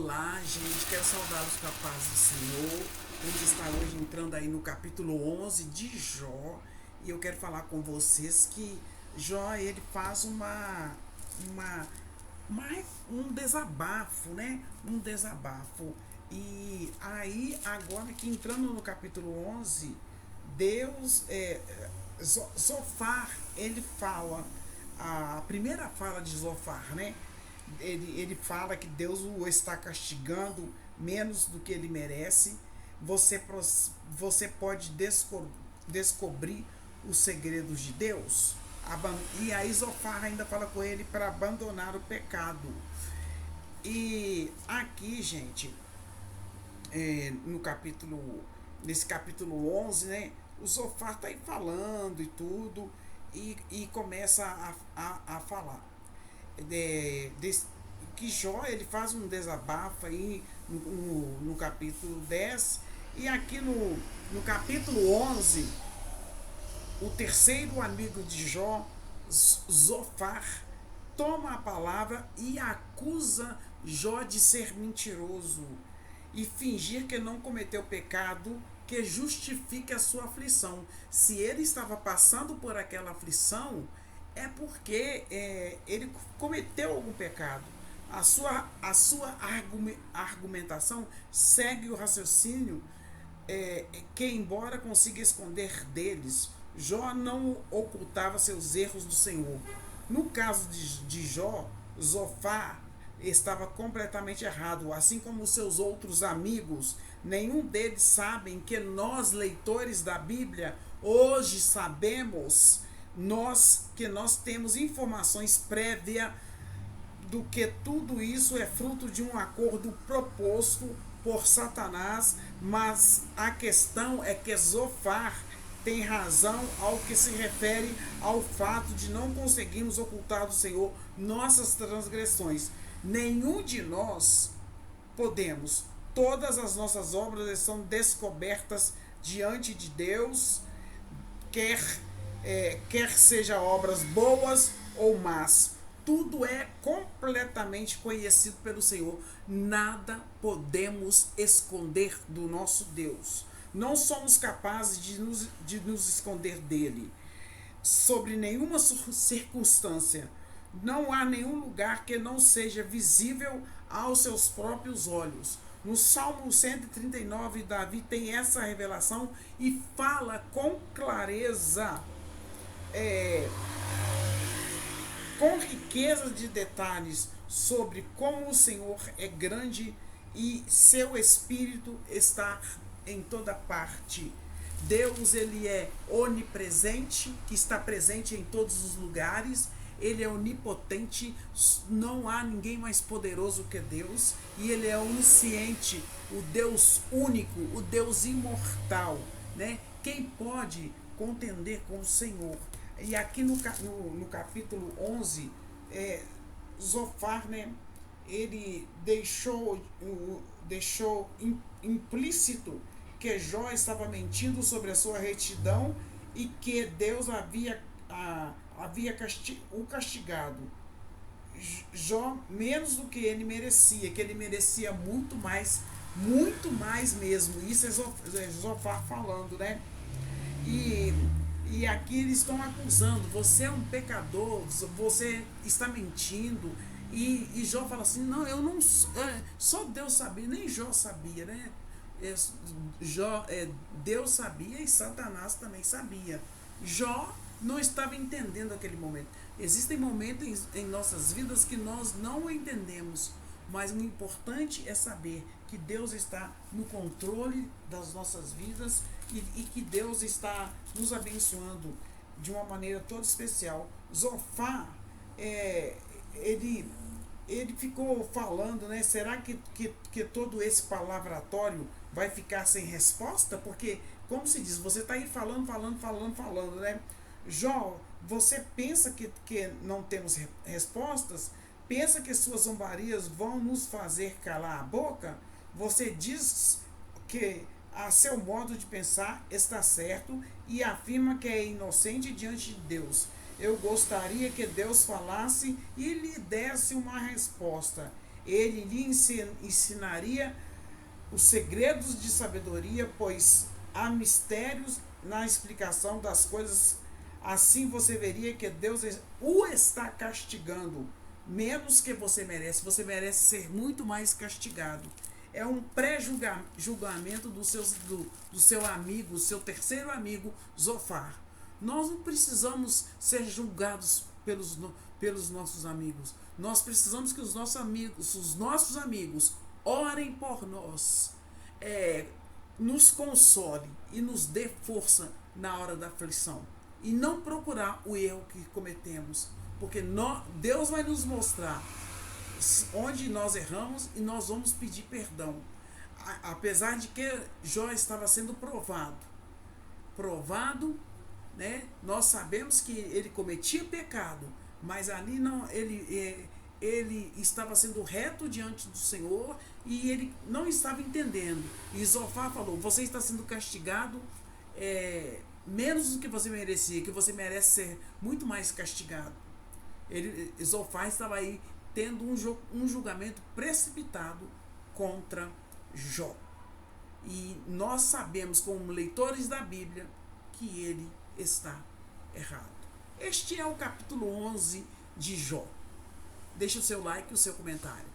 Olá, gente, quero saudá-los com a paz do Senhor. Vamos estar hoje entrando aí no capítulo 11 de Jó. E eu quero falar com vocês que Jó, ele faz uma, uma um desabafo, né? Um desabafo. E aí, agora que entrando no capítulo 11, Deus, Zofar, ele fala, a primeira fala de Zofar, né? Ele fala que Deus o está castigando menos do que ele merece. Você, você pode descobrir os segredos de Deus. E aí Zofar ainda fala com ele para abandonar o pecado. E aqui, gente, no capítulo, nesse capítulo 11, né, o Zofar tá aí falando e tudo, e começa a falar de, que Jó, ele faz um desabafo aí no capítulo 10, e aqui no capítulo 11, o terceiro amigo de Jó, Zofar, toma a palavra e acusa Jó de ser mentiroso e fingir que não cometeu pecado que justifique a sua aflição. Se ele estava passando por aquela aflição, é porque ele cometeu algum pecado. A sua argumentação segue o raciocínio que, embora consiga esconder deles, Jó não ocultava seus erros do Senhor. No caso de Jó, Zofar estava completamente errado, assim como seus outros amigos. Nenhum deles sabem que nós, leitores da Bíblia, hoje sabemos nós temos informações prévias do que tudo isso é fruto de um acordo proposto por Satanás, mas a questão é que Zofar tem razão ao que se refere ao fato de não conseguirmos ocultar do Senhor nossas transgressões. Nenhum de nós podemos. Todas as nossas obras são descobertas diante de Deus, quer quer seja obras boas ou más. Tudo é completamente conhecido pelo Senhor. Nada podemos esconder do nosso Deus. Não somos capazes de nos esconder dele. Sobre nenhuma circunstância. Não há nenhum lugar que não seja visível aos seus próprios olhos. No Salmo 139, Davi tem essa revelação e fala com clareza, é, com riqueza de detalhes, sobre como o Senhor é grande e seu Espírito está em toda parte. Deus, ele é onipresente, que está presente em todos os lugares. Ele é onipotente, não há ninguém mais poderoso que Deus. E ele é onisciente, o Deus único, o Deus imortal, né? Quem pode contender com o Senhor? E aqui no capítulo 11, Zofar, né, ele deixou implícito que Jó estava mentindo sobre a sua retidão e que Deus havia o castigado. Jó menos do que ele merecia, que ele merecia muito mais mesmo. Isso é Zofar falando, né? E aqui eles estão acusando, você é um pecador, você está mentindo. E Jó fala assim, não, eu não, só Deus sabia, nem Jó sabia, né? Deus sabia e Satanás também sabia. Jó não estava entendendo aquele momento. Existem momentos em nossas vidas que nós não entendemos, mas o importante é saber que Deus está no controle das nossas vidas e que Deus está nos abençoando de uma maneira toda especial. Zofar, ele ficou falando, né? Será que todo esse palavratório vai ficar sem resposta? Porque, como se diz, você está aí falando, né? Jó, você pensa que não temos respostas? Pensa que suas zombarias vão nos fazer calar a boca? Você diz que a seu modo de pensar está certo e afirma que é inocente diante de Deus. Eu gostaria que Deus falasse e lhe desse uma resposta. ele lhe ensinaria os segredos de sabedoria, pois há mistérios na explicação das coisas. Assim você veria que Deus o está castigando menos que você merece. Você merece ser muito mais castigado. É um pré-julgamento do seu amigo, seu terceiro amigo, Zofar. Nós não precisamos ser julgados pelos nossos amigos. Nós precisamos que os nossos amigos orem por nós, nos console e nos dê força na hora da aflição. E não procurar o erro que cometemos. Porque Deus vai nos mostrar onde nós erramos e nós vamos pedir perdão. Apesar de que Jó estava sendo provado, né? Nós sabemos que ele cometia pecado, mas ali não, ele estava sendo reto diante do Senhor e ele não estava entendendo. E Zofar falou: você está sendo castigado menos do que você merecia, que você merece ser muito mais castigado. Zofar estava aí tendo um julgamento precipitado contra Jó. E nós sabemos, como leitores da Bíblia, que ele está errado. Este é o capítulo 11 de Jó. Deixe o seu like e o seu comentário.